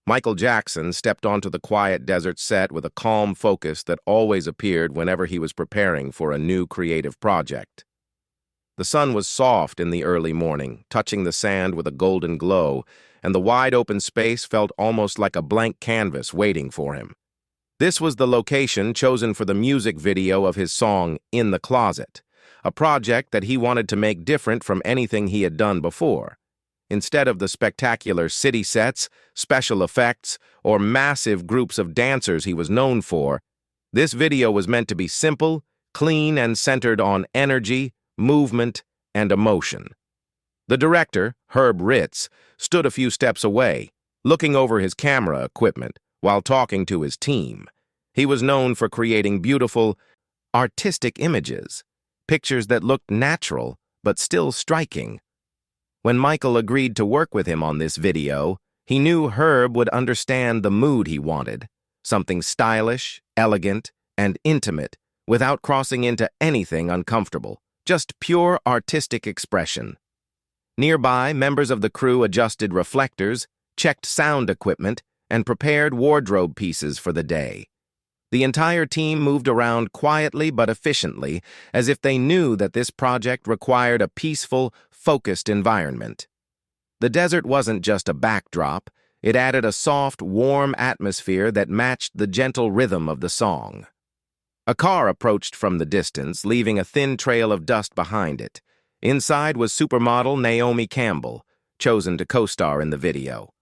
Michael Jackson stepped onto the quiet desert set with a calm focus that always appeared whenever he was preparing for a new creative project. The sun was soft in the early morning, touching the sand with a golden glow, and the wide-open space felt almost like a blank canvas waiting for him. This was the location chosen for the music video of his song, In the Closet, a project that he wanted to make different from anything he had done before. Instead of the spectacular city sets, special effects, or massive groups of dancers he was known for, this video was meant to be simple, clean, and centered on energy, movement, and emotion. The director, Herb Ritz, stood a few steps away, looking over his camera equipment while talking to his team. He was known for creating beautiful, artistic images, pictures that looked natural but still striking. When Michael agreed to work with him on this video, he knew Herb would understand the mood he wanted, something stylish, elegant, and intimate without crossing into anything uncomfortable, just pure artistic expression. Nearby, members of the crew adjusted reflectors, checked sound equipment, and prepared wardrobe pieces for the day. The entire team moved around quietly but efficiently, as if they knew that this project required a peaceful, focused environment. The desert wasn't just a backdrop, it added a soft, warm atmosphere that matched the gentle rhythm of the song. A car approached from the distance, leaving a thin trail of dust behind it. Inside was supermodel Naomi Campbell, chosen to co-star in the video.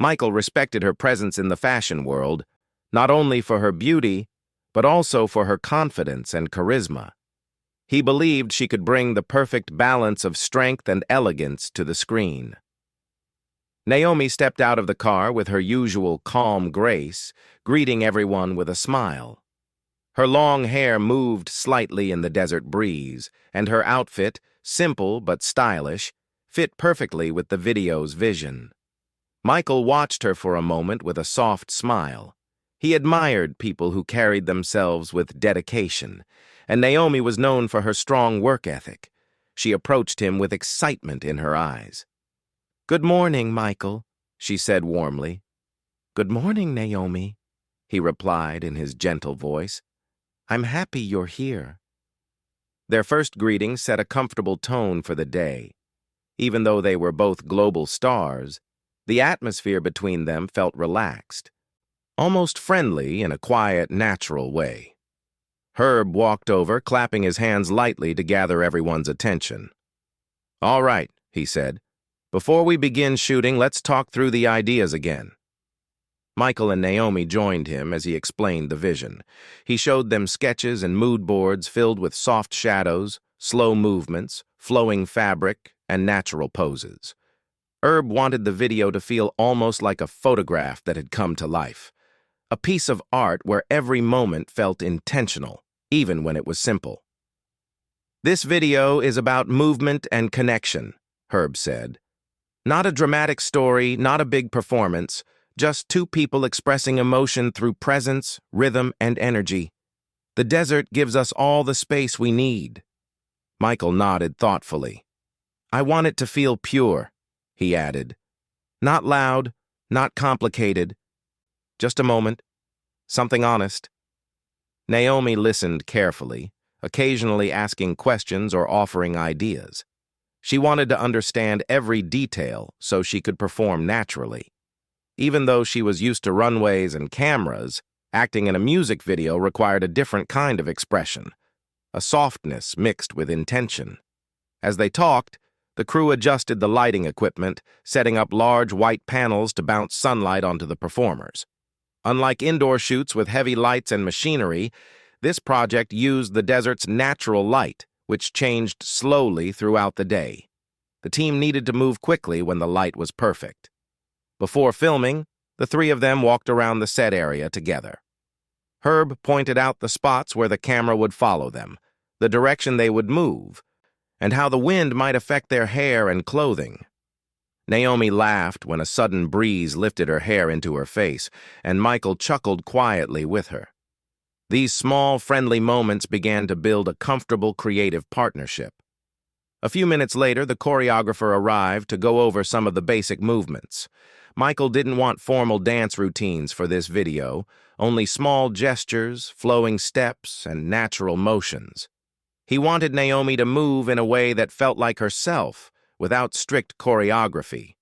Michael respected her presence in the fashion world, not only for her beauty, but also for her confidence and charisma. He believed she could bring the perfect balance of strength and elegance to the screen. Naomi stepped out of the car with her usual calm grace, greeting everyone with a smile. Her long hair moved slightly in the desert breeze, and her outfit, simple but stylish, fit perfectly with the video's vision. Michael watched her for a moment with a soft smile. He admired people who carried themselves with dedication, and Naomi was known for her strong work ethic. She approached him with excitement in her eyes. "Good morning, Michael," she said warmly. "Good morning, Naomi," he replied in his gentle voice. "I'm happy you're here." Their first greeting set a comfortable tone for the day. Even though they were both global stars, the atmosphere between them felt relaxed, almost friendly in a quiet, natural way. Herb walked over, clapping his hands lightly to gather everyone's attention. "All right," he said. "Before we begin shooting, let's talk through the ideas again." Michael and Naomi joined him as he explained the vision. He showed them sketches and mood boards filled with soft shadows, slow movements, flowing fabric, and natural poses. Herb wanted the video to feel almost like a photograph that had come to life. A piece of art where every moment felt intentional, even when it was simple. "This video is about movement and connection," Herb said. "Not a dramatic story, not a big performance, just two people expressing emotion through presence, rhythm, and energy. The desert gives us all the space we need." Michael nodded thoughtfully. "I want it to feel pure," he added. "Not loud, not complicated. Just a moment. Something honest." Naomi listened carefully, occasionally asking questions or offering ideas. She wanted to understand every detail so she could perform naturally. Even though she was used to runways and cameras, acting in a music video required a different kind of expression, a softness mixed with intention. As they talked, the crew adjusted the lighting equipment, setting up large white panels to bounce sunlight onto the performers. Unlike indoor shoots with heavy lights and machinery, this project used the desert's natural light, which changed slowly throughout the day. The team needed to move quickly when the light was perfect. Before filming, the three of them walked around the set area together. Herb pointed out the spots where the camera would follow them, the direction they would move, and how the wind might affect their hair and clothing. Naomi laughed when a sudden breeze lifted her hair into her face, and Michael chuckled quietly with her. These small, friendly moments began to build a comfortable, creative partnership. A few minutes later, the choreographer arrived to go over some of the basic movements. Michael didn't want formal dance routines for this video, only small gestures, flowing steps, and natural motions. He wanted Naomi to move in a way that felt like herself, without strict choreography.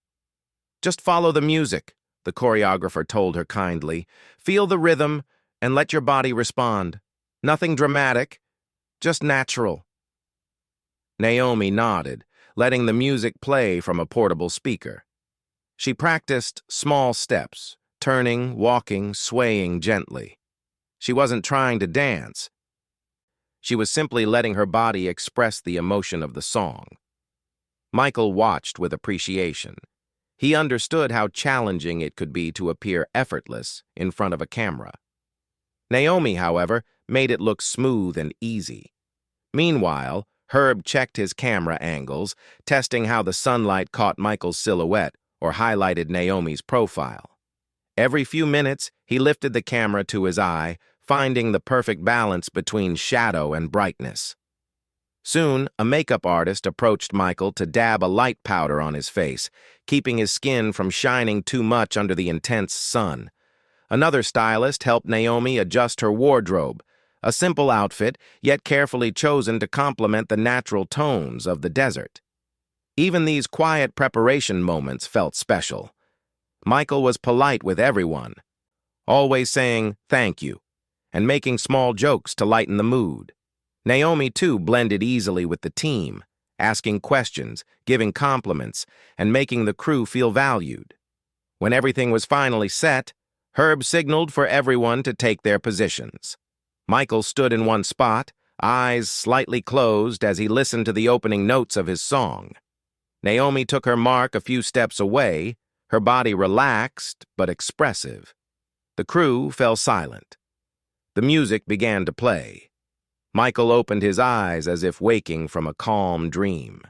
"Just follow the music," the choreographer told her kindly. "Feel the rhythm and let your body respond. Nothing dramatic, just natural." Naomi nodded, letting the music play from a portable speaker. She practiced small steps, turning, walking, swaying gently. She wasn't trying to dance. She was simply letting her body express the emotion of the song. Michael watched with appreciation. He understood how challenging it could be to appear effortless in front of a camera. Naomi, however, made it look smooth and easy. Meanwhile, Herb checked his camera angles, testing how the sunlight caught Michael's silhouette or highlighted Naomi's profile. Every few minutes, he lifted the camera to his eye, finding the perfect balance between shadow and brightness. Soon, a makeup artist approached Michael to dab a light powder on his face, keeping his skin from shining too much under the intense sun. Another stylist helped Naomi adjust her wardrobe, a simple outfit, yet carefully chosen to complement the natural tones of the desert. Even these quiet preparation moments felt special. Michael was polite with everyone, always saying thank you, and making small jokes to lighten the mood. Naomi, too, blended easily with the team, asking questions, giving compliments, and making the crew feel valued. When everything was finally set, Herb signaled for everyone to take their positions. Michael stood in one spot, eyes slightly closed as he listened to the opening notes of his song. Naomi took her mark a few steps away, her body relaxed but expressive. The crew fell silent. The music began to play. Michael opened his eyes as if waking from a calm dream.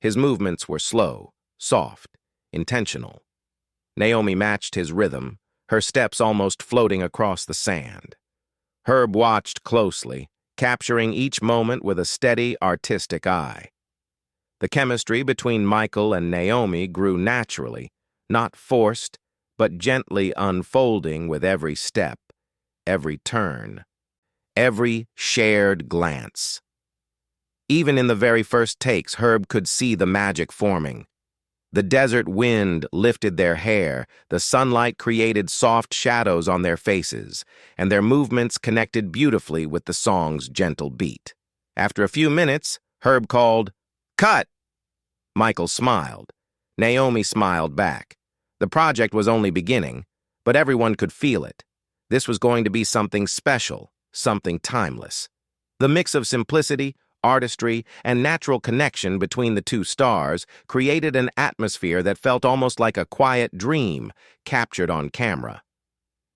His movements were slow, soft, intentional. Naomi matched his rhythm, her steps almost floating across the sand. Herb watched closely, capturing each moment with a steady, artistic eye. The chemistry between Michael and Naomi grew naturally, not forced, but gently unfolding with every step, every turn, every shared glance. Even in the very first takes, Herb could see the magic forming. The desert wind lifted their hair, the sunlight created soft shadows on their faces, and their movements connected beautifully with the song's gentle beat. After a few minutes, Herb called, "Cut!" Michael smiled. Naomi smiled back. The project was only beginning, but everyone could feel it. This was going to be something special, something timeless. The mix of simplicity, artistry, and natural connection between the two stars created an atmosphere that felt almost like a quiet dream captured on camera.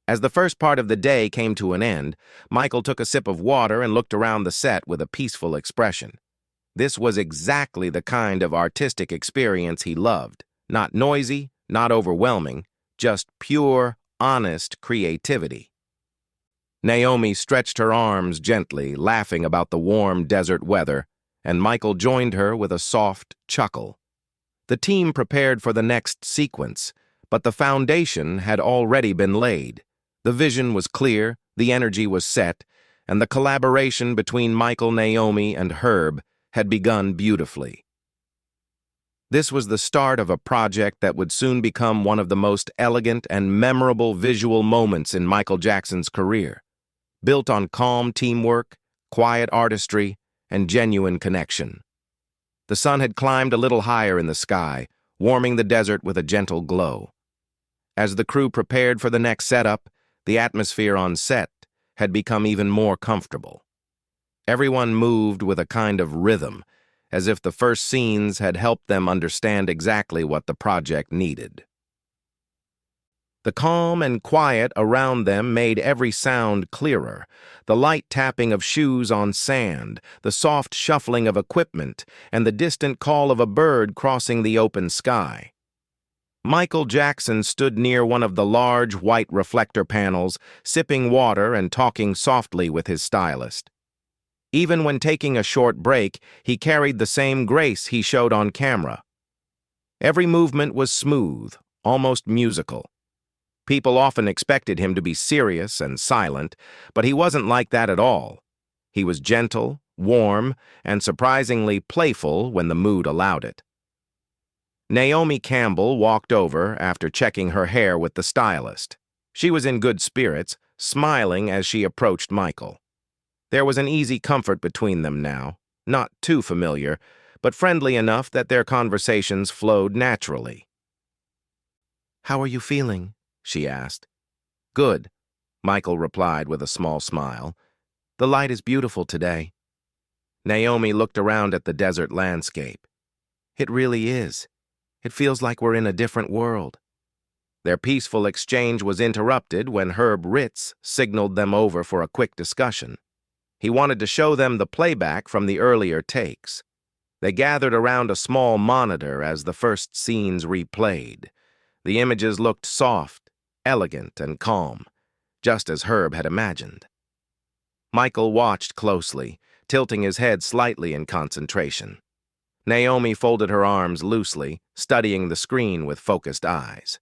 As the first part of the day came to an end, Michael took a sip of water and looked around the set with a peaceful expression. This was exactly the kind of artistic experience he loved. Not noisy, not overwhelming, just pure, honest creativity. Naomi stretched her arms gently, laughing about the warm desert weather, and Michael joined her with a soft chuckle. The team prepared for the next sequence, but the foundation had already been laid. The vision was clear, the energy was set, and the collaboration between Michael, Naomi, and Herb had begun beautifully. This was the start of a project that would soon become one of the most elegant and memorable visual moments in Michael Jackson's career, built on calm teamwork, quiet artistry, and genuine connection. The sun had climbed a little higher in the sky, warming the desert with a gentle glow. As the crew prepared for the next setup, the atmosphere on set had become even more comfortable. Everyone moved with a kind of rhythm, as if the first scenes had helped them understand exactly what the project needed. The calm and quiet around them made every sound clearer, the light tapping of shoes on sand, the soft shuffling of equipment, and the distant call of a bird crossing the open sky. Michael Jackson stood near one of the large white reflector panels, sipping water and talking softly with his stylist. Even when taking a short break, he carried the same grace he showed on camera. Every movement was smooth, almost musical. People often expected him to be serious and silent, but he wasn't like that at all. He was gentle, warm, and surprisingly playful when the mood allowed it. Naomi Campbell walked over after checking her hair with the stylist. She was in good spirits, smiling as she approached Michael. There was an easy comfort between them now, not too familiar, but friendly enough that their conversations flowed naturally. "How are you feeling?" she asked. "Good," Michael replied with a small smile. "The light is beautiful today." Naomi looked around at the desert landscape. "It really is. It feels like we're in a different world." Their peaceful exchange was interrupted when Herb Ritz signaled them over for a quick discussion. He wanted to show them the playback from the earlier takes. They gathered around a small monitor as the first scenes replayed. The images looked soft, elegant, and calm, just as Herb had imagined. Michael watched closely, tilting his head slightly in concentration. Naomi folded her arms loosely, studying the screen with focused eyes.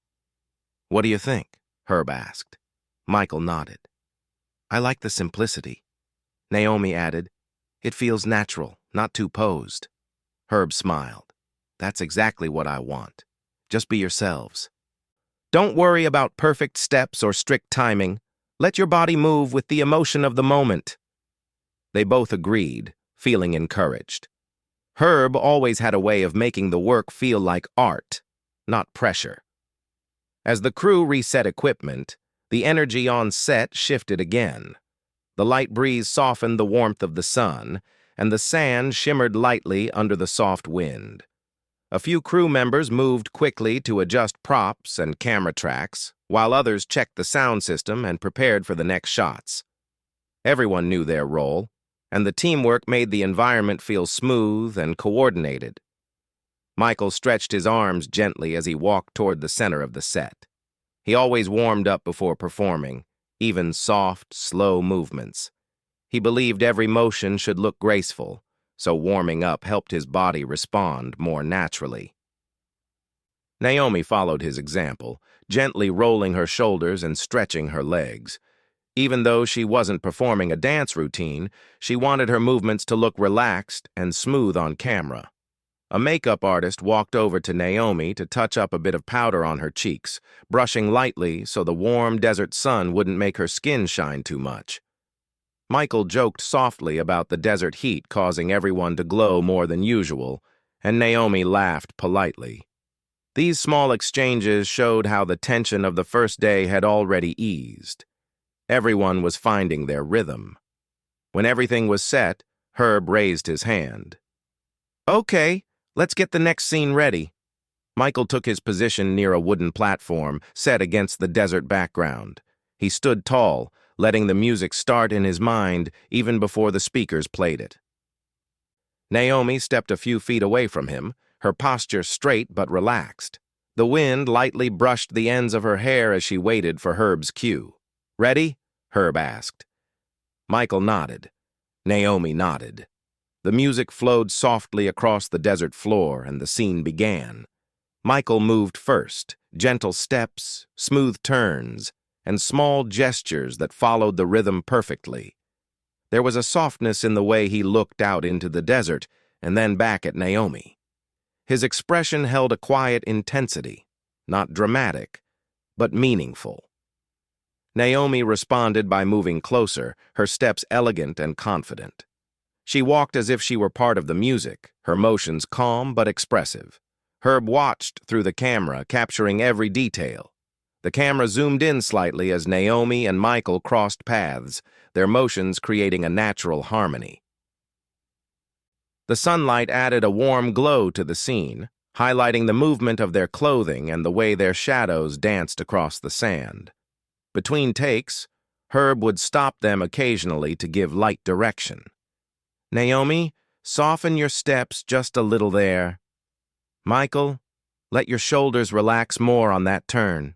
"What do you think?" Herb asked. Michael nodded. "I like the simplicity." Naomi added, "It feels natural, not too posed." Herb smiled. "That's exactly what I want. Just be yourselves. Don't worry about perfect steps or strict timing. Let your body move with the emotion of the moment." They both agreed, feeling encouraged. Herb always had a way of making the work feel like art, not pressure. As the crew reset equipment, the energy on set shifted again. The light breeze softened the warmth of the sun, and the sand shimmered lightly under the soft wind. A few crew members moved quickly to adjust props and camera tracks, while others checked the sound system and prepared for the next shots. Everyone knew their role, and the teamwork made the environment feel smooth and coordinated. Michael stretched his arms gently as he walked toward the center of the set. He always warmed up before performing, even soft, slow movements. He believed every motion should look graceful, so warming up helped his body respond more naturally. Naomi followed his example, gently rolling her shoulders and stretching her legs. Even though she wasn't performing a dance routine, she wanted her movements to look relaxed and smooth on camera. A makeup artist walked over to Naomi to touch up a bit of powder on her cheeks, brushing lightly so the warm desert sun wouldn't make her skin shine too much. Michael joked softly about the desert heat causing everyone to glow more than usual, and Naomi laughed politely. These small exchanges showed how the tension of the first day had already eased. Everyone was finding their rhythm. When everything was set, Herb raised his hand. "Okay, let's get the next scene ready." Michael took his position near a wooden platform set against the desert background. He stood tall, letting the music start in his mind even before the speakers played it. Naomi stepped a few feet away from him, her posture straight but relaxed. The wind lightly brushed the ends of her hair as she waited for Herb's cue. "Ready?" Herb asked. Michael nodded. Naomi nodded. The music flowed softly across the desert floor and the scene began. Michael moved first, gentle steps, smooth turns, and small gestures that followed the rhythm perfectly. There was a softness in the way he looked out into the desert and then back at Naomi. His expression held a quiet intensity, not dramatic, but meaningful. Naomi responded by moving closer, her steps elegant and confident. She walked as if she were part of the music, her motions calm but expressive. Herb watched through the camera, capturing every detail. The camera zoomed in slightly as Naomi and Michael crossed paths, their motions creating a natural harmony. The sunlight added a warm glow to the scene, highlighting the movement of their clothing and the way their shadows danced across the sand. Between takes, Herb would stop them occasionally to give light direction. "Naomi, soften your steps just a little there. Michael, let your shoulders relax more on that turn."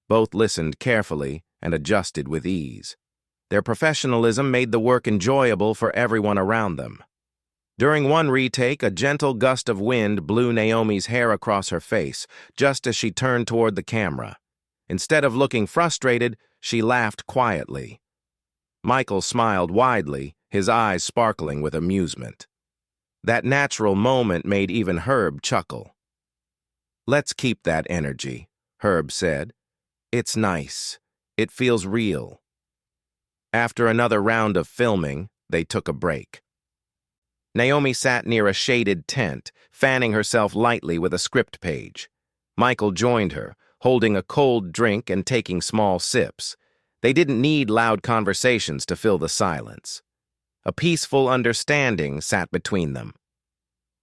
Both listened carefully and adjusted with ease. Their professionalism made the work enjoyable for everyone around them. During one retake, a gentle gust of wind blew Naomi's hair across her face, just as she turned toward the camera. Instead of looking frustrated, she laughed quietly. Michael smiled widely, his eyes sparkling with amusement. That natural moment made even Herb chuckle. "Let's keep that energy," Herb said. "It's nice. It feels real." After another round of filming, they took a break. Naomi sat near a shaded tent, fanning herself lightly with a script page. Michael joined her, holding a cold drink and taking small sips. They didn't need loud conversations to fill the silence. A peaceful understanding sat between them.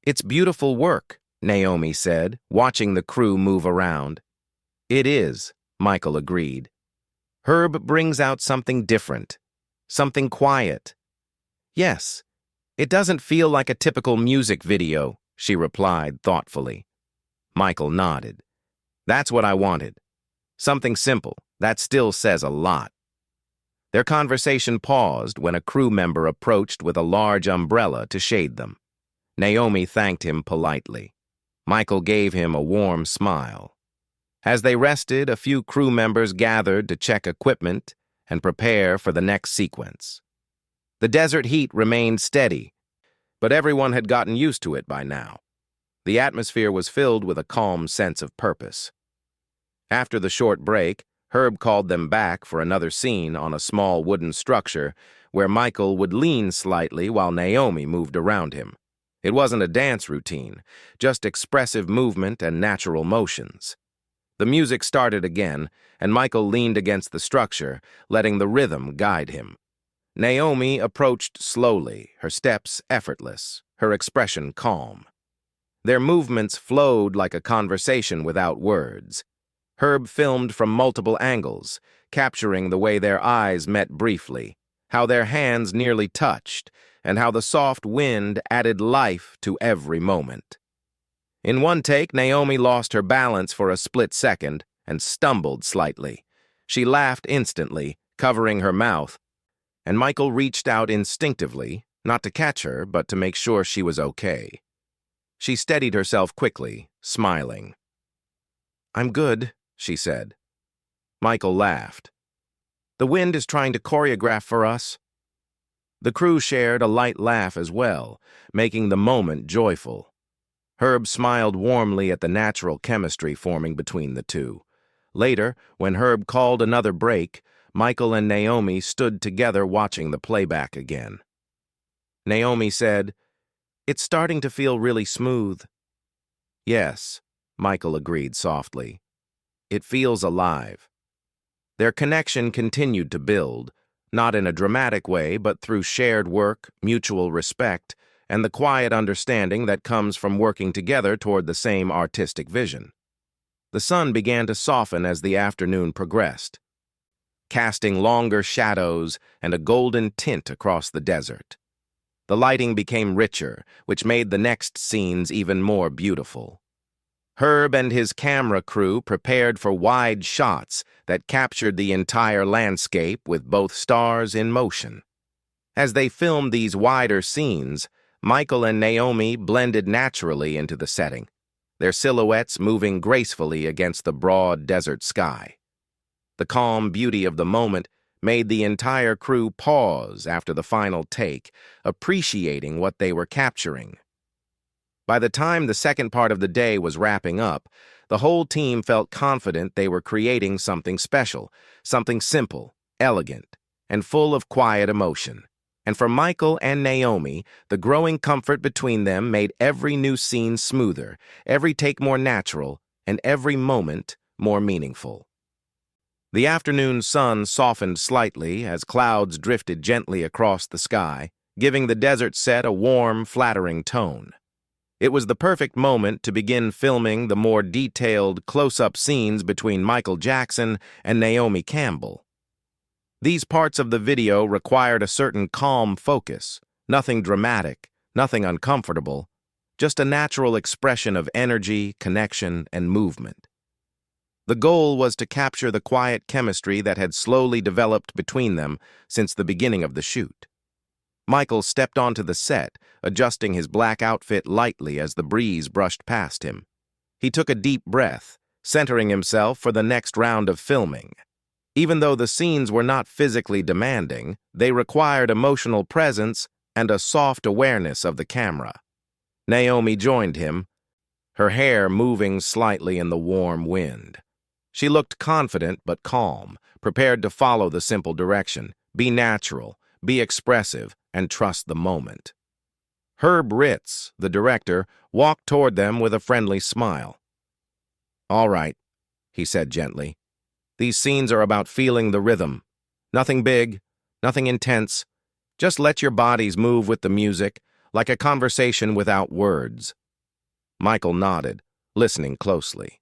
"It's beautiful work," Naomi said, watching the crew move around. "It is," Michael agreed. "Herb brings out something different, something quiet." "Yes, it doesn't feel like a typical music video," she replied thoughtfully. Michael nodded. "That's what I wanted. Something simple that still says a lot." Their conversation paused when a crew member approached with a large umbrella to shade them. Naomi thanked him politely. Michael gave him a warm smile. As they rested, a few crew members gathered to check equipment and prepare for the next sequence. The desert heat remained steady, but everyone had gotten used to it by now. The atmosphere was filled with a calm sense of purpose. After the short break, Herb called them back for another scene on a small wooden structure where Michael would lean slightly while Naomi moved around him. It wasn't a dance routine, just expressive movement and natural motions. The music started again, and Michael leaned against the structure, letting the rhythm guide him. Naomi approached slowly, her steps effortless, her expression calm. Their movements flowed like a conversation without words. Herb filmed from multiple angles, capturing the way their eyes met briefly, how their hands nearly touched, and how the soft wind added life to every moment. In one take, Naomi lost her balance for a split second and stumbled slightly. She laughed instantly, covering her mouth, and Michael reached out instinctively, not to catch her, but to make sure she was okay. She steadied herself quickly, smiling. "I'm good," she said. Michael laughed. "The wind is trying to choreograph for us." The crew shared a light laugh as well, making the moment joyful. Herb smiled warmly at the natural chemistry forming between the two. Later, when Herb called another break, Michael and Naomi stood together watching the playback again. Naomi said, "It's starting to feel really smooth." "Yes," Michael agreed softly. "It feels alive." Their connection continued to build, not in a dramatic way, but through shared work, mutual respect, and the quiet understanding that comes from working together toward the same artistic vision. The sun began to soften as the afternoon progressed, casting longer shadows and a golden tint across the desert. The lighting became richer, which made the next scenes even more beautiful. Herb and his camera crew prepared for wide shots that captured the entire landscape with both stars in motion. As they filmed these wider scenes, Michael and Naomi blended naturally into the setting, their silhouettes moving gracefully against the broad desert sky. The calm beauty of the moment made the entire crew pause after the final take, appreciating what they were capturing. By the time the second part of the day was wrapping up, the whole team felt confident they were creating something special, something simple, elegant, and full of quiet emotion. And for Michael and Naomi, the growing comfort between them made every new scene smoother, every take more natural, and every moment more meaningful. The afternoon sun softened slightly as clouds drifted gently across the sky, giving the desert set a warm, flattering tone. It was the perfect moment to begin filming the more detailed, close-up scenes between Michael Jackson and Naomi Campbell. These parts of the video required a certain calm focus, nothing dramatic, nothing uncomfortable, just a natural expression of energy, connection, and movement. The goal was to capture the quiet chemistry that had slowly developed between them since the beginning of the shoot. Michael stepped onto the set, adjusting his black outfit lightly as the breeze brushed past him. He took a deep breath, centering himself for the next round of filming. Even though the scenes were not physically demanding, they required emotional presence and a soft awareness of the camera. Naomi joined him, her hair moving slightly in the warm wind. She looked confident but calm, prepared to follow the simple direction: be natural, be expressive, and trust the moment. Herb Ritz, the director, walked toward them with a friendly smile. "All right," he said gently. "These scenes are about feeling the rhythm. Nothing big, nothing intense. Just let your bodies move with the music, like a conversation without words." Michael nodded, listening closely.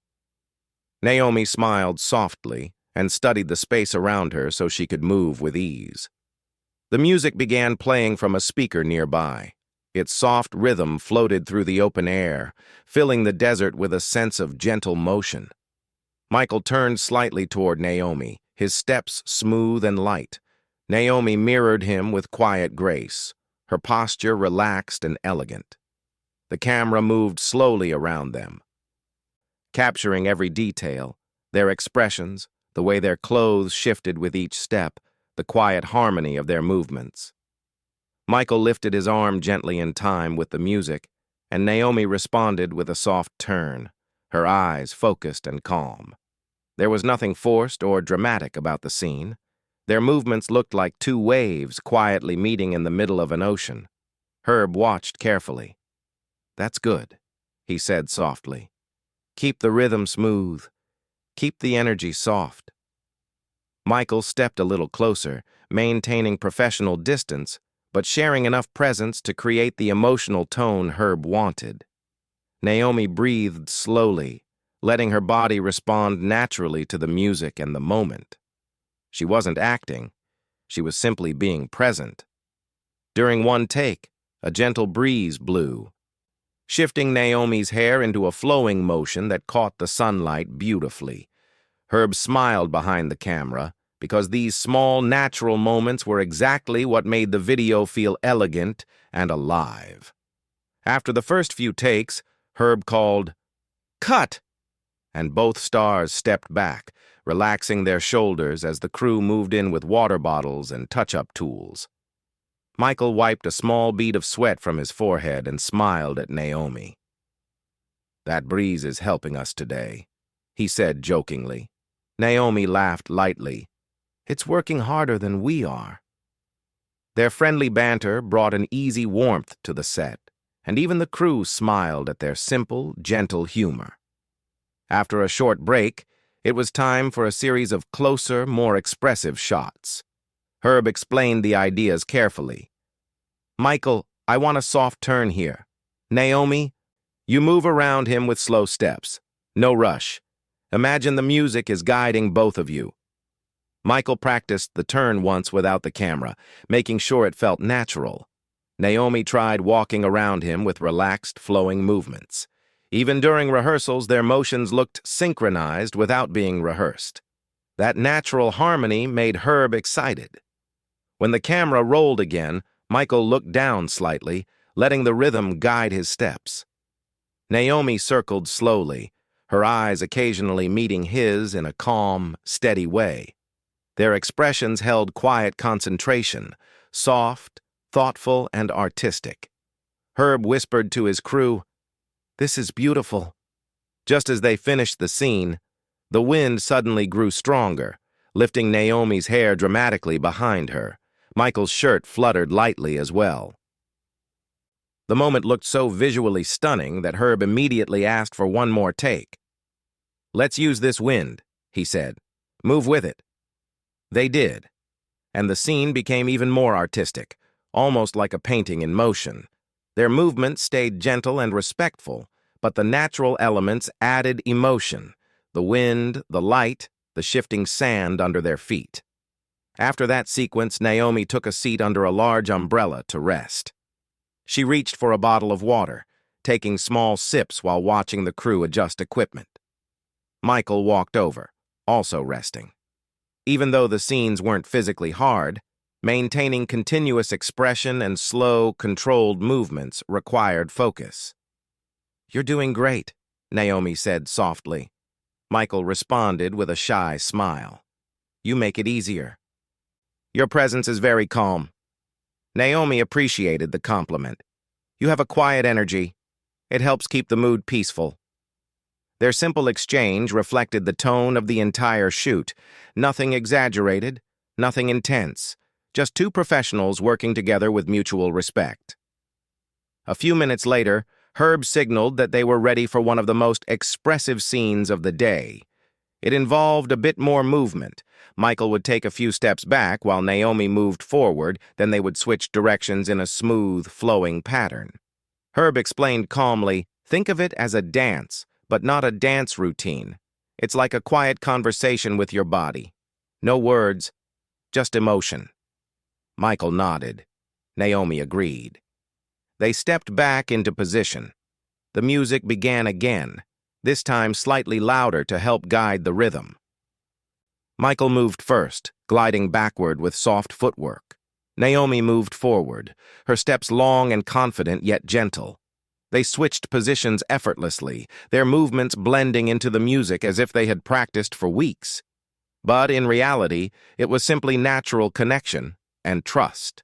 Naomi smiled softly and studied the space around her so she could move with ease. The music began playing from a speaker nearby. Its soft rhythm floated through the open air, filling the desert with a sense of gentle motion. Michael turned slightly toward Naomi, his steps smooth and light. Naomi mirrored him with quiet grace, her posture relaxed and elegant. The camera moved slowly around them, capturing every detail: their expressions, the way their clothes shifted with each step, the quiet harmony of their movements. Michael lifted his arm gently in time with the music, and Naomi responded with a soft turn, her eyes focused and calm. There was nothing forced or dramatic about the scene. Their movements looked like two waves quietly meeting in the middle of an ocean. Herb watched carefully. "That's good," he said softly. "Keep the rhythm smooth. Keep the energy soft." Michael stepped a little closer, maintaining professional distance, but sharing enough presence to create the emotional tone Herb wanted. Naomi breathed slowly, letting her body respond naturally to the music and the moment. She wasn't acting. She was simply being present. During one take, a gentle breeze blew, shifting Naomi's hair into a flowing motion that caught the sunlight beautifully. Herb smiled behind the camera, because these small, natural moments were exactly what made the video feel elegant and alive. After the first few takes, Herb called, "Cut!" and both stars stepped back, relaxing their shoulders as the crew moved in with water bottles and touch-up tools. Michael wiped a small bead of sweat from his forehead and smiled at Naomi. "That breeze is helping us today," he said jokingly. Naomi laughed lightly. "It's working harder than we are." Their friendly banter brought an easy warmth to the set, and even the crew smiled at their simple, gentle humor. After a short break, it was time for a series of closer, more expressive shots. Herb explained the ideas carefully. "Michael, I want a soft turn here. Naomi, you move around him with slow steps. No rush. Imagine the music is guiding both of you." Michael practiced the turn once without the camera, making sure it felt natural. Naomi tried walking around him with relaxed, flowing movements. Even during rehearsals, their motions looked synchronized without being rehearsed. That natural harmony made Herb excited. When the camera rolled again, Michael looked down slightly, letting the rhythm guide his steps. Naomi circled slowly, her eyes occasionally meeting his in a calm, steady way. Their expressions held quiet concentration, soft, thoughtful, and artistic. Herb whispered to his crew, "This is beautiful." Just as they finished the scene, the wind suddenly grew stronger, lifting Naomi's hair dramatically behind her. Michael's shirt fluttered lightly as well. The moment looked so visually stunning that Herb immediately asked for one more take. "Let's use this wind," he said. "Move with it." They did, and the scene became even more artistic, almost like a painting in motion. Their movements stayed gentle and respectful, but the natural elements added emotion: the wind, the light, the shifting sand under their feet. After that sequence, Naomi took a seat under a large umbrella to rest. She reached for a bottle of water, taking small sips while watching the crew adjust equipment. Michael walked over, also resting. Even though the scenes weren't physically hard, Maintaining continuous expression and slow, controlled movements required focus. "You're doing great," Naomi said softly. Michael responded with a shy smile. "You make it easier." "Your presence is very calm." Naomi appreciated the compliment. "You have a quiet energy. It helps keep the mood peaceful." Their simple exchange reflected the tone of the entire shoot. Nothing exaggerated, nothing intense. Just two professionals working together with mutual respect. A few minutes later, Herb signaled that they were ready for one of the most expressive scenes of the day. It involved a bit more movement. Michael would take a few steps back while Naomi moved forward, then they would switch directions in a smooth, flowing pattern. Herb explained calmly, "Think of it as a dance, but not a dance routine. It's like a quiet conversation with your body. No words, just emotion." Michael nodded. Naomi agreed. They stepped back into position. The music began again, this time slightly louder to help guide the rhythm. Michael moved first, gliding backward with soft footwork. Naomi moved forward, her steps long and confident yet gentle. They switched positions effortlessly, their movements blending into the music as if they had practiced for weeks. But in reality, it was simply natural connection and trust.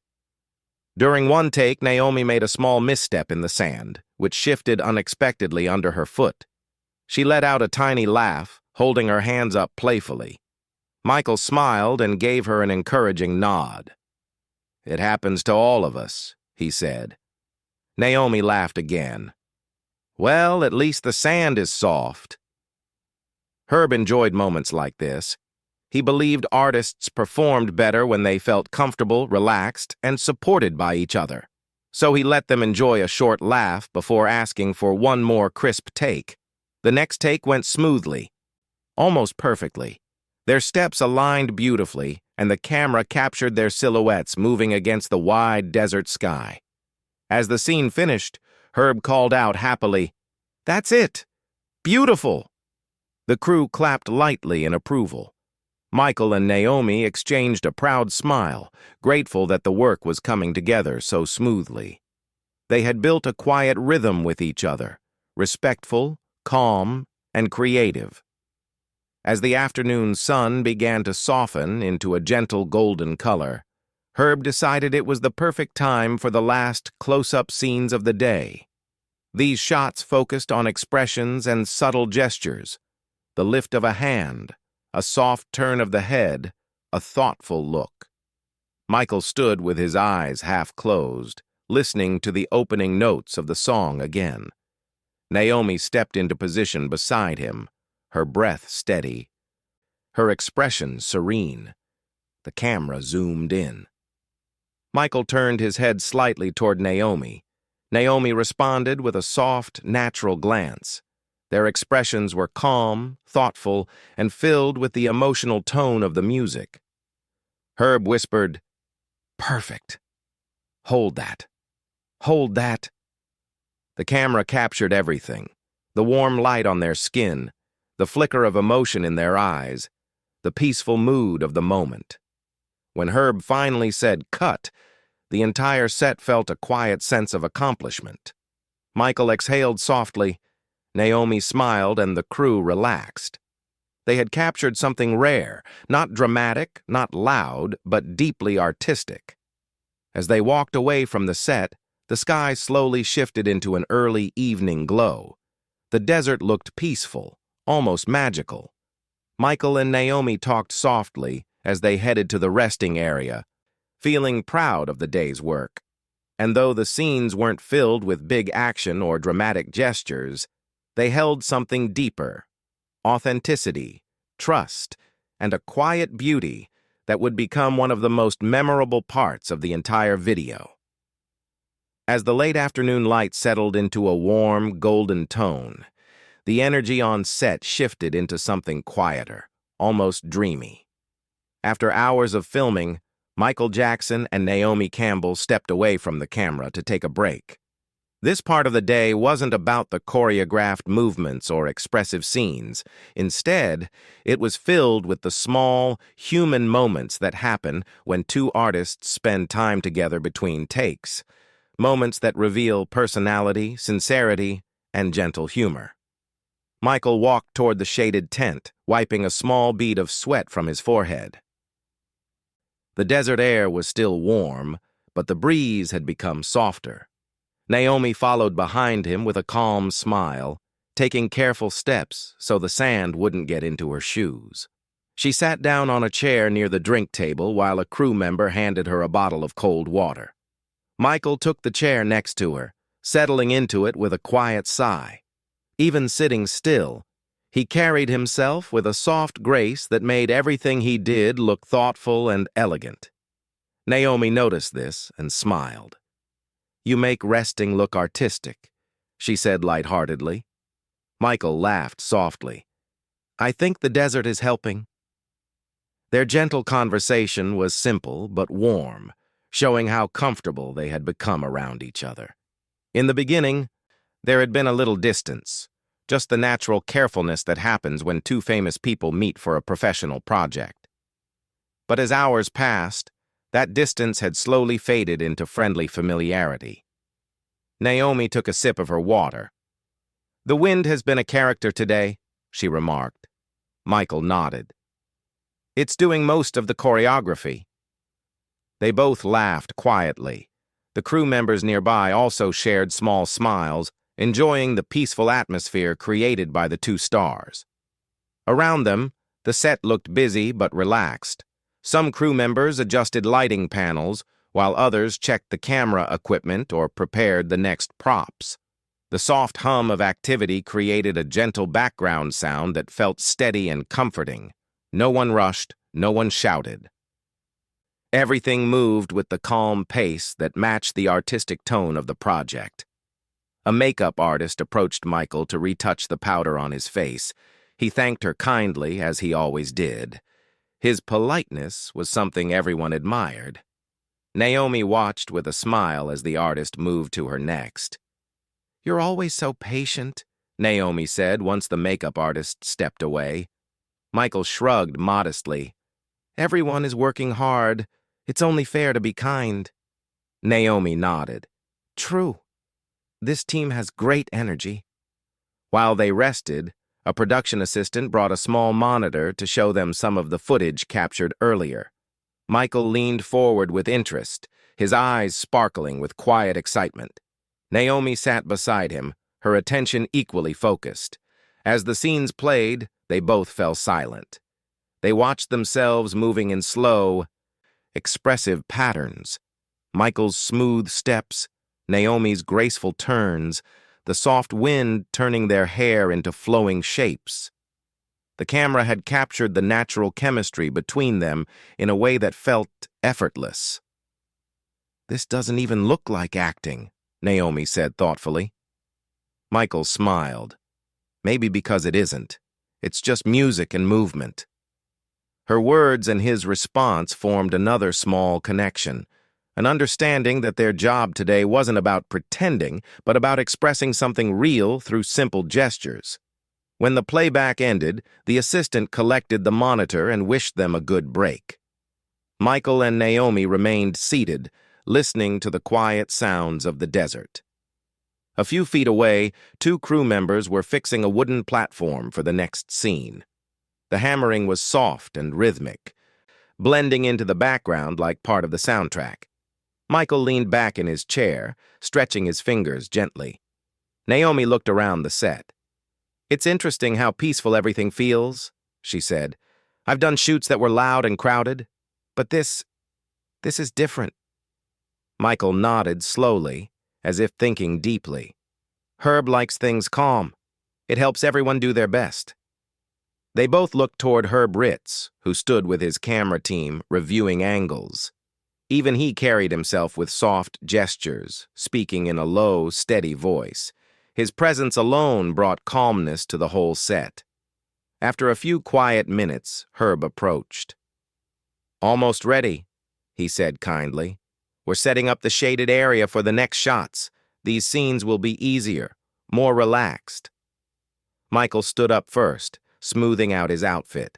During one take, Naomi made a small misstep in the sand, which shifted unexpectedly under her foot. She let out a tiny laugh, holding her hands up playfully. Michael smiled and gave her an encouraging nod. "It happens to all of us," he said. Naomi laughed again. "Well, at least the sand is soft." Herb enjoyed moments like this. He believed artists performed better when they felt comfortable, relaxed, and supported by each other. So he let them enjoy a short laugh before asking for one more crisp take. The next take went smoothly, almost perfectly. Their steps aligned beautifully, and the camera captured their silhouettes moving against the wide desert sky. As the scene finished, Herb called out happily, "That's it! Beautiful!" The crew clapped lightly in approval. Michael and Naomi exchanged a proud smile, grateful that the work was coming together so smoothly. They had built a quiet rhythm with each other, respectful, calm, and creative. As the afternoon sun began to soften into a gentle golden color, Herb decided it was the perfect time for the last close-up scenes of the day. These shots focused on expressions and subtle gestures, the lift of a hand, a soft turn of the head, a thoughtful look. Michael stood with his eyes half closed, listening to the opening notes of the song again. Naomi stepped into position beside him, her breath steady, her expression serene. The camera zoomed in. Michael turned his head slightly toward Naomi. Naomi responded with a soft, natural glance. Their expressions were calm, thoughtful, and filled with the emotional tone of the music. Herb whispered, "Perfect. Hold that. Hold that." The camera captured everything. The warm light on their skin, the flicker of emotion in their eyes, the peaceful mood of the moment. When Herb finally said cut, the entire set felt a quiet sense of accomplishment. Michael exhaled softly. Naomi smiled and the crew relaxed. They had captured something rare, not dramatic, not loud, but deeply artistic. As they walked away from the set, the sky slowly shifted into an early evening glow. The desert looked peaceful, almost magical. Michael and Naomi talked softly as they headed to the resting area, feeling proud of the day's work. And though the scenes weren't filled with big action or dramatic gestures, they held something deeper: authenticity, trust, and a quiet beauty that would become one of the most memorable parts of the entire video. As the late afternoon light settled into a warm, golden tone, the energy on set shifted into something quieter, almost dreamy. After hours of filming, Michael Jackson and Naomi Campbell stepped away from the camera to take a break. This part of the day wasn't about the choreographed movements or expressive scenes. Instead, it was filled with the small, human moments that happen when two artists spend time together between takes. Moments that reveal personality, sincerity, and gentle humor. Michael walked toward the shaded tent, wiping a small bead of sweat from his forehead. The desert air was still warm, but the breeze had become softer. Naomi followed behind him with a calm smile, taking careful steps so the sand wouldn't get into her shoes. She sat down on a chair near the drink table while a crew member handed her a bottle of cold water. Michael took the chair next to her, settling into it with a quiet sigh. Even sitting still, he carried himself with a soft grace that made everything he did look thoughtful and elegant. Naomi noticed this and smiled. "You make resting look artistic," she said lightheartedly. Michael laughed softly. "I think the desert is helping." Their gentle conversation was simple but warm, showing how comfortable they had become around each other. In the beginning, there had been a little distance, just the natural carefulness that happens when two famous people meet for a professional project. But as hours passed, that distance had slowly faded into friendly familiarity. Naomi took a sip of her water. "The wind has been a character today," she remarked. Michael nodded. "It's doing most of the choreography." They both laughed quietly. The crew members nearby also shared small smiles, enjoying the peaceful atmosphere created by the two stars. Around them, the set looked busy but relaxed. Some crew members adjusted lighting panels, while others checked the camera equipment or prepared the next props. The soft hum of activity created a gentle background sound that felt steady and comforting. No one rushed, no one shouted. Everything moved with the calm pace that matched the artistic tone of the project. A makeup artist approached Michael to retouch the powder on his face. He thanked her kindly, as he always did. His politeness was something everyone admired. Naomi watched with a smile as the artist moved to her next. "You're always so patient," Naomi said once the makeup artist stepped away. Michael shrugged modestly. "Everyone is working hard. It's only fair to be kind." Naomi nodded. "True. This team has great energy." While they rested, a production assistant brought a small monitor to show them some of the footage captured earlier. Michael leaned forward with interest, his eyes sparkling with quiet excitement. Naomi sat beside him, her attention equally focused. As the scenes played, they both fell silent. They watched themselves moving in slow, expressive patterns. Michael's smooth steps, Naomi's graceful turns, the soft wind turning their hair into flowing shapes. The camera had captured the natural chemistry between them in a way that felt effortless. "This doesn't even look like acting," Naomi said thoughtfully. Michael smiled. "Maybe because it isn't. It's just music and movement." Her words and his response formed another small connection, an understanding that their job today wasn't about pretending, but about expressing something real through simple gestures. When the playback ended, the assistant collected the monitor and wished them a good break. Michael and Naomi remained seated, listening to the quiet sounds of the desert. A few feet away, two crew members were fixing a wooden platform for the next scene. The hammering was soft and rhythmic, blending into the background like part of the soundtrack. Michael leaned back in his chair, stretching his fingers gently. Naomi looked around the set. "It's interesting how peaceful everything feels," she said. "I've done shoots that were loud and crowded, but this is different." Michael nodded slowly, as if thinking deeply. "Herb likes things calm. It helps everyone do their best." They both looked toward Herb Ritz, who stood with his camera team, reviewing angles. Even he carried himself with soft gestures, speaking in a low, steady voice. His presence alone brought calmness to the whole set. After a few quiet minutes, Herb approached. "Almost ready," he said kindly. "We're setting up the shaded area for the next shots. These scenes will be easier, more relaxed. Michael stood up first, smoothing out his outfit.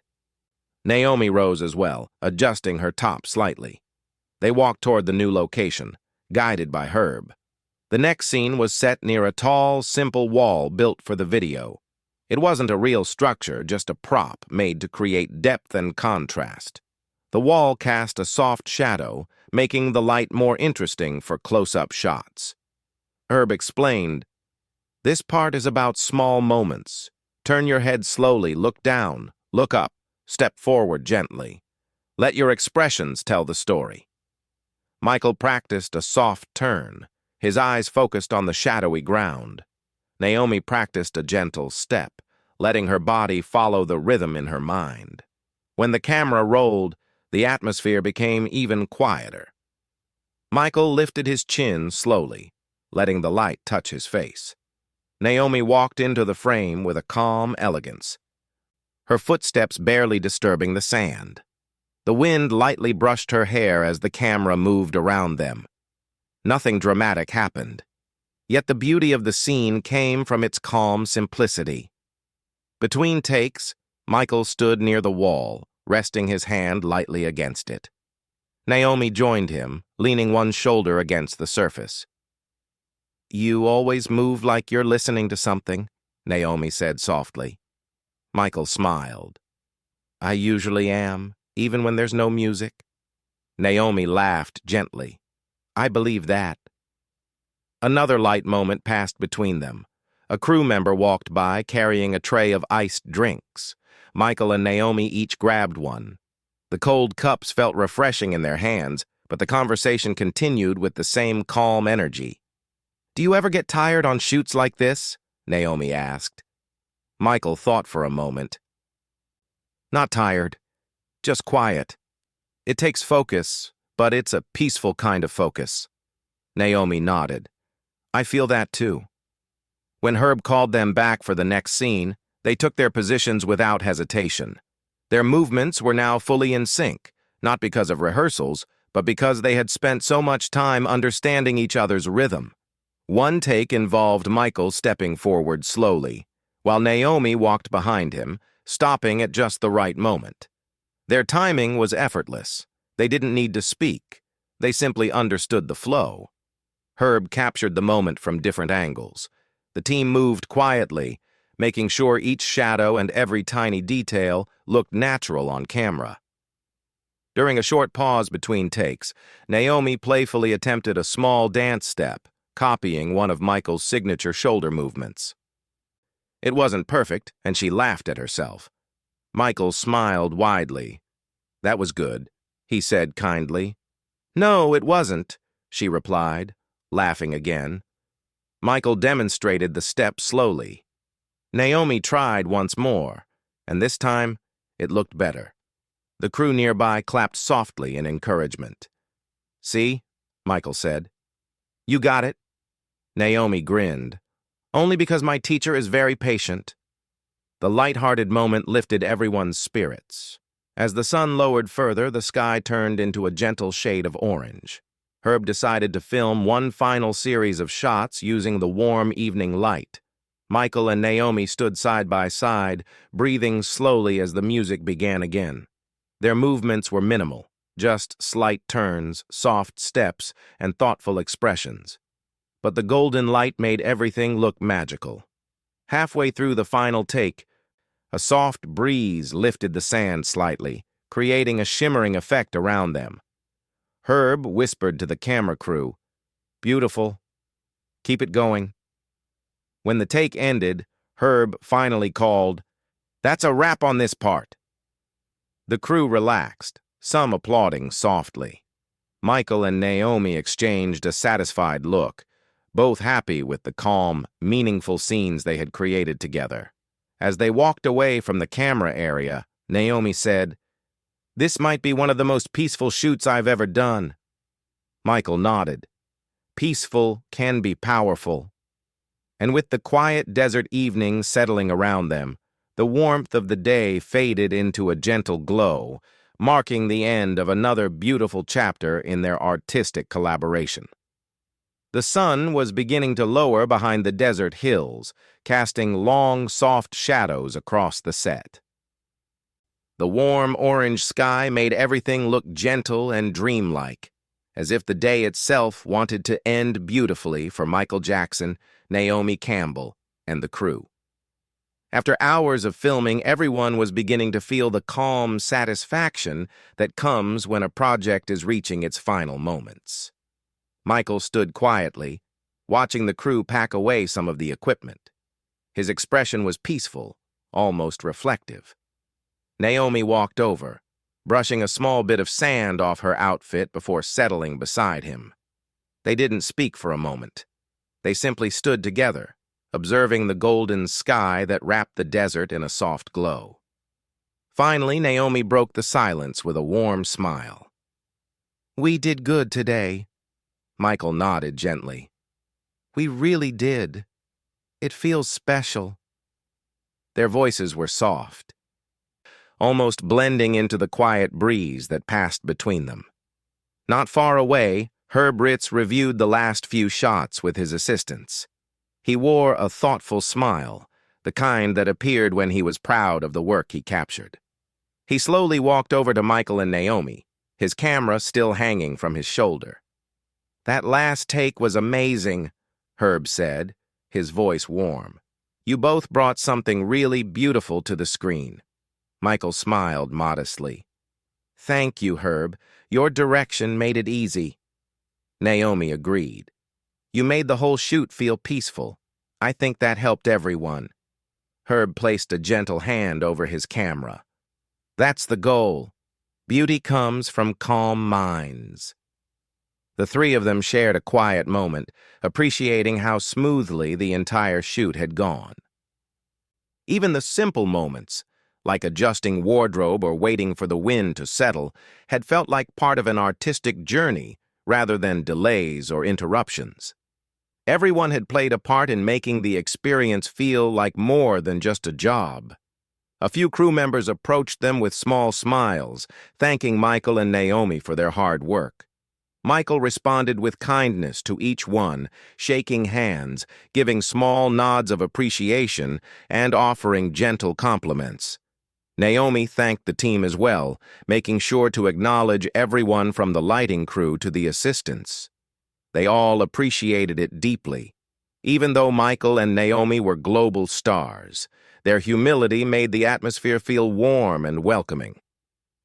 Naomi rose as well, adjusting her top slightly. They walked toward the new location, guided by Herb. The next scene was set near a tall, simple wall built for the video. It wasn't a real structure, just a prop made to create depth and contrast. The wall cast a soft shadow, making the light more interesting for close-up shots. Herb explained, "This part is about small moments. Turn your head slowly, look down, look up, step forward gently. Let your expressions tell the story." Michael practiced a soft turn, his eyes focused on the shadowy ground. Naomi practiced a gentle step, letting her body follow the rhythm in her mind. When the camera rolled, the atmosphere became even quieter. Michael lifted his chin slowly, letting the light touch his face. Naomi walked into the frame with a calm elegance, her footsteps barely disturbing the sand. The wind lightly brushed her hair as the camera moved around them. Nothing dramatic happened, yet the beauty of the scene came from its calm simplicity. Between takes, Michael stood near the wall, resting his hand lightly against it. Naomi joined him, leaning one shoulder against the surface. "You always move like you're listening to something," Naomi said softly. Michael smiled. "I usually am, even when there's no music." Naomi laughed gently. "I believe that." Another light moment passed between them. A crew member walked by carrying a tray of iced drinks. Michael and Naomi each grabbed one. The cold cups felt refreshing in their hands, but the conversation continued with the same calm energy. "Do you ever get tired on shoots like this?" Naomi asked. Michael thought for a moment. "Not tired, just quiet. It takes focus, but it's a peaceful kind of focus." Naomi nodded. "I feel that too." When Herb called them back for the next scene, they took their positions without hesitation. Their movements were now fully in sync, not because of rehearsals, but because they had spent so much time understanding each other's rhythm. One take involved Michael stepping forward slowly, while Naomi walked behind him, stopping at just the right moment. Their timing was effortless. They didn't need to speak. They simply understood the flow. Herb captured the moment from different angles. The team moved quietly, making sure each shadow and every tiny detail looked natural on camera. During a short pause between takes, Naomi playfully attempted a small dance step, copying one of Michael's signature shoulder movements. It wasn't perfect, and she laughed at herself. Michael smiled widely. "That was good," he said kindly. "No, it wasn't," she replied, laughing again. Michael demonstrated the step slowly. Naomi tried once more, and this time it looked better. The crew nearby clapped softly in encouragement. "See?" Michael said. "You got it." Naomi grinned. "Only because my teacher is very patient." The light-hearted moment lifted everyone's spirits. As the sun lowered further, the sky turned into a gentle shade of orange. Herb decided to film one final series of shots using the warm evening light. Michael and Naomi stood side by side, breathing slowly as the music began again. Their movements were minimal, just slight turns, soft steps, and thoughtful expressions. But the golden light made everything look magical. Halfway through the final take, a soft breeze lifted the sand slightly, creating a shimmering effect around them. Herb whispered to the camera crew, "Beautiful. Keep it going." When the take ended, Herb finally called, "That's a wrap on this part." The crew relaxed, some applauding softly. Michael and Naomi exchanged a satisfied look, both happy with the calm, meaningful scenes they had created together. As they walked away from the camera area, Naomi said, "This might be one of the most peaceful shoots I've ever done." Michael nodded. Peaceful can be powerful. And with the quiet desert evening settling around them, the warmth of the day faded into a gentle glow, marking the end of another beautiful chapter in their artistic collaboration. The sun was beginning to lower behind the desert hills, casting long, soft shadows across the set. The warm orange sky made everything look gentle and dreamlike, as if the day itself wanted to end beautifully for Michael Jackson, Naomi Campbell, and the crew. After hours of filming, everyone was beginning to feel the calm satisfaction that comes when a project is reaching its final moments. Michael stood quietly, watching the crew pack away some of the equipment. His expression was peaceful, almost reflective. Naomi walked over, brushing a small bit of sand off her outfit before settling beside him. They didn't speak for a moment. They simply stood together, observing the golden sky that wrapped the desert in a soft glow. Finally, Naomi broke the silence with a warm smile. "We did good today." Michael nodded gently. "We really did. It feels special." Their voices were soft, almost blending into the quiet breeze that passed between them. Not far away, Herb Ritz reviewed the last few shots with his assistants. He wore a thoughtful smile, the kind that appeared when he was proud of the work he captured. He slowly walked over to Michael and Naomi, his camera still hanging from his shoulder. "That last take was amazing," Herb said, his voice warm. "You both brought something really beautiful to the screen." Michael smiled modestly. "Thank you, Herb. Your direction made it easy." Naomi agreed. "You made the whole shoot feel peaceful. I think that helped everyone." Herb placed a gentle hand over his camera. "That's the goal. Beauty comes from calm minds." The three of them shared a quiet moment, appreciating how smoothly the entire shoot had gone. Even the simple moments, like adjusting wardrobe or waiting for the wind to settle, had felt like part of an artistic journey rather than delays or interruptions. Everyone had played a part in making the experience feel like more than just a job. A few crew members approached them with small smiles, thanking Michael and Naomi for their hard work. Michael responded with kindness to each one, shaking hands, giving small nods of appreciation, and offering gentle compliments. Naomi thanked the team as well, making sure to acknowledge everyone from the lighting crew to the assistants. They all appreciated it deeply. Even though Michael and Naomi were global stars, their humility made the atmosphere feel warm and welcoming.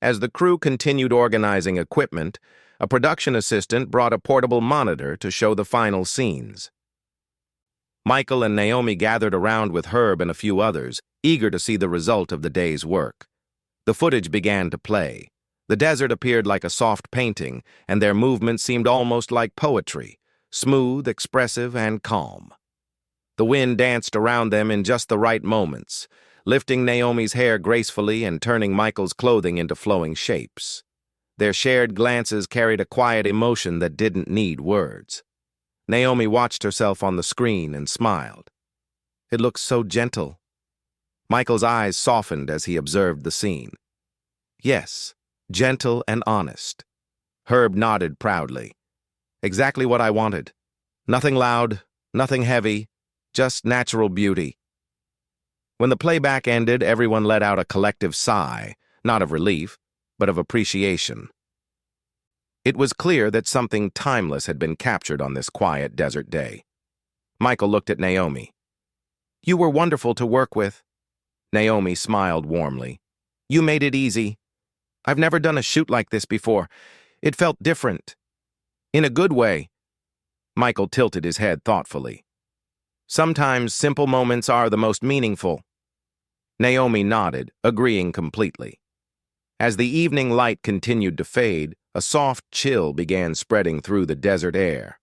As the crew continued organizing equipment, a production assistant brought a portable monitor to show the final scenes. Michael and Naomi gathered around with Herb and a few others, eager to see the result of the day's work. The footage began to play. The desert appeared like a soft painting, and their movement seemed almost like poetry, smooth, expressive, and calm. The wind danced around them in just the right moments, lifting Naomi's hair gracefully and turning Michael's clothing into flowing shapes. Their shared glances carried a quiet emotion that didn't need words. Naomi watched herself on the screen and smiled. "It looks so gentle." Michael's eyes softened as he observed the scene. "Yes, gentle and honest." Herb nodded proudly. "Exactly what I wanted. Nothing loud, nothing heavy, just natural beauty." When the playback ended, everyone let out a collective sigh, not of relief, but of appreciation. It was clear that something timeless had been captured on this quiet desert day. Michael looked at Naomi. "You were wonderful to work with." Naomi smiled warmly. "You made it easy. I've never done a shoot like this before. It felt different. In a good way." Michael tilted his head thoughtfully. "Sometimes simple moments are the most meaningful." Naomi nodded, agreeing completely. As the evening light continued to fade, a soft chill began spreading through the desert air.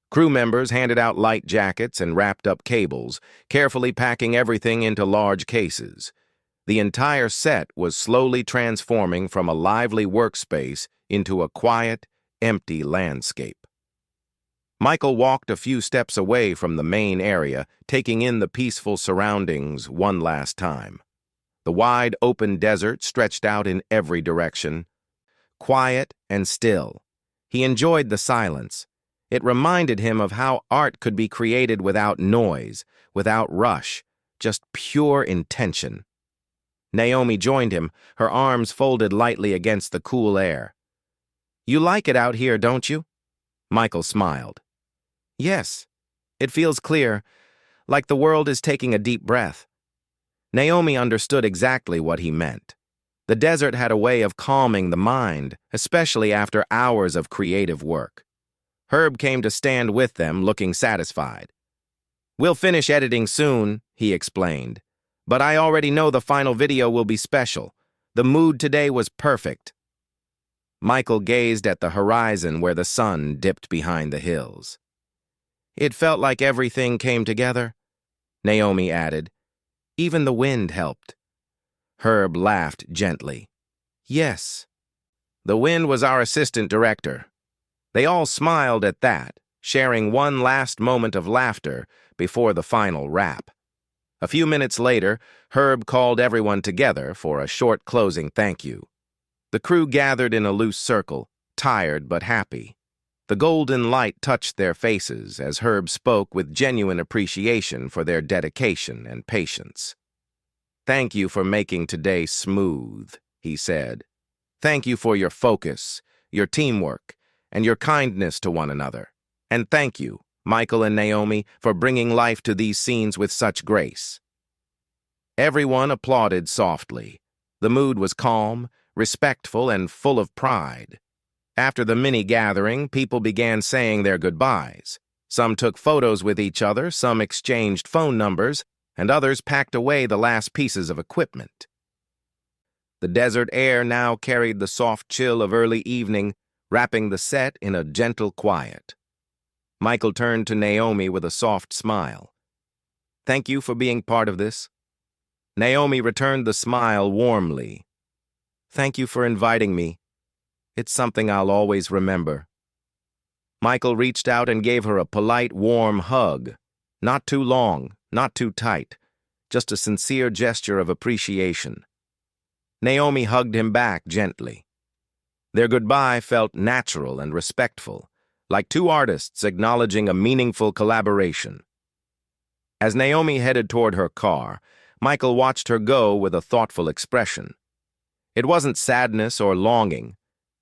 Crew members handed out light jackets and wrapped up cables, carefully packing everything into large cases. The entire set was slowly transforming from a lively workspace into a quiet, empty landscape. Michael walked a few steps away from the main area, taking in the peaceful surroundings one last time. The wide, open desert stretched out in every direction, quiet and still. He enjoyed the silence. It reminded him of how art could be created without noise, without rush, just pure intention. Naomi joined him, her arms folded lightly against the cool air. "You like it out here, don't you?" Michael smiled. "Yes. It feels clear, like the world is taking a deep breath." Naomi understood exactly what he meant. The desert had a way of calming the mind, especially after hours of creative work. Herb came to stand with them, looking satisfied. "We'll finish editing soon," he explained. "But I already know the final video will be special. The mood today was perfect." Michael gazed at the horizon where the sun dipped behind the hills. "It felt like everything came together," Naomi added. "Even the wind helped." Herb laughed gently. "Yes. The wind was our assistant director." They all smiled at that, sharing one last moment of laughter before the final wrap. A few minutes later, Herb called everyone together for a short closing thank you. The crew gathered in a loose circle, tired but happy. The golden light touched their faces as Herb spoke with genuine appreciation for their dedication and patience. "Thank you for making today smooth," he said. "Thank you for your focus, your teamwork, and your kindness to one another. And thank you, Michael and Naomi, for bringing life to these scenes with such grace." Everyone applauded softly. The mood was calm, respectful, and full of pride. After the mini-gathering, people began saying their goodbyes. Some took photos with each other, some exchanged phone numbers, and others packed away the last pieces of equipment. The desert air now carried the soft chill of early evening, wrapping the set in a gentle quiet. Michael turned to Naomi with a soft smile. "Thank you for being part of this." Naomi returned the smile warmly. "Thank you for inviting me. It's something I'll always remember." Michael reached out and gave her a polite, warm hug. Not too long, not too tight, just a sincere gesture of appreciation. Naomi hugged him back gently. Their goodbye felt natural and respectful, like two artists acknowledging a meaningful collaboration. As Naomi headed toward her car, Michael watched her go with a thoughtful expression. It wasn't sadness or longing,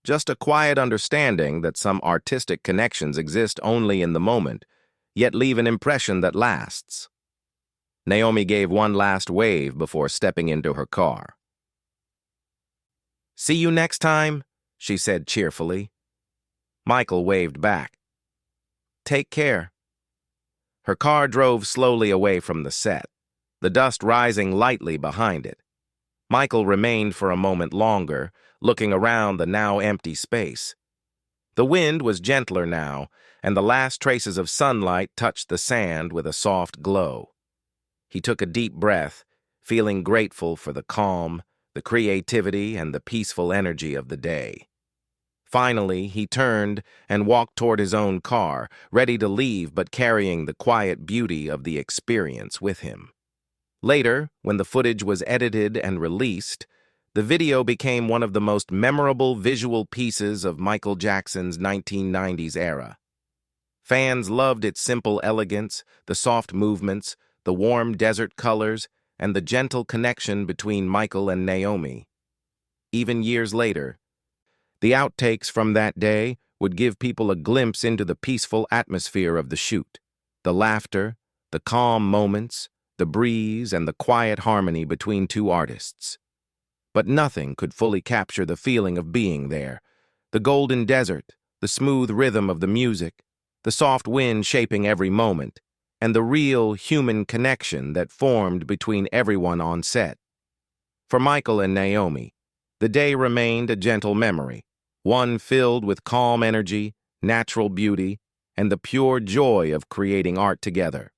just a quiet understanding that some artistic connections exist only in the moment, yet leave an impression that lasts. Naomi gave one last wave before stepping into her car. "See you next time," she said cheerfully. Michael waved back. "Take care." Her car drove slowly away from the set, the dust rising lightly behind it. Michael remained for a moment longer, looking around the now empty space. The wind was gentler now, and the last traces of sunlight touched the sand with a soft glow. He took a deep breath, feeling grateful for the calm, the creativity, and the peaceful energy of the day. Finally, he turned and walked toward his own car, ready to leave but carrying the quiet beauty of the experience with him. Later, when the footage was edited and released, the video became one of the most memorable visual pieces of Michael Jackson's 1990s era. Fans loved its simple elegance, the soft movements, the warm desert colors, and the gentle connection between Michael and Naomi. Even years later, the outtakes from that day would give people a glimpse into the peaceful atmosphere of the shoot, the laughter, the calm moments, the breeze, and the quiet harmony between two artists. But nothing could fully capture the feeling of being there. The golden desert, the smooth rhythm of the music, the soft wind shaping every moment, and the real human connection that formed between everyone on set. For Michael and Naomi, the day remained a gentle memory, one filled with calm energy, natural beauty, and the pure joy of creating art together.